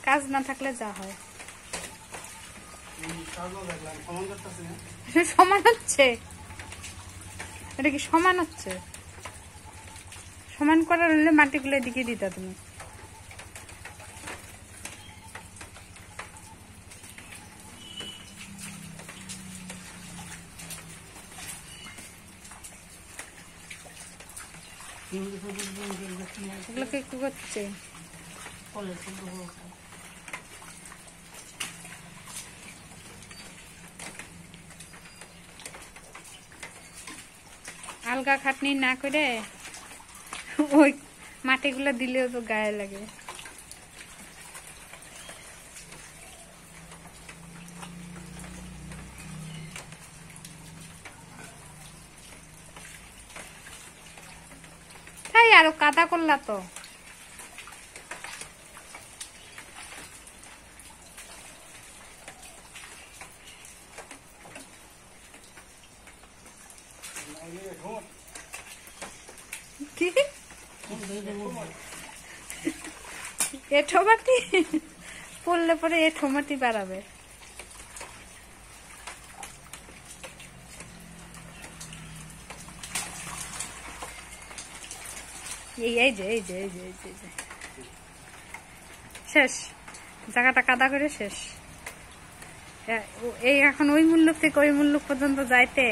কাজ না থাকলে যা হয় সমান হচ্ছে। এটা কি সমান হচ্ছে? সমান করার হলে মাটিগুলো এদিকে দিতা তুমি। এগুলোকে কি করছে? আলগা খাটনি না করে ওই মাটিগুলো দিলেও তো গায়ে লাগে। তাই আরো কাদা করলা তো। এঠো মাটি পড়লে পরে এঠো মাটি বাড়াবে। এই যে শেষ, জায়গাটা কাদা করে শেষ। এই এখন ওই মূল্য থেকে ওই মূল্য পর্যন্ত যাইতে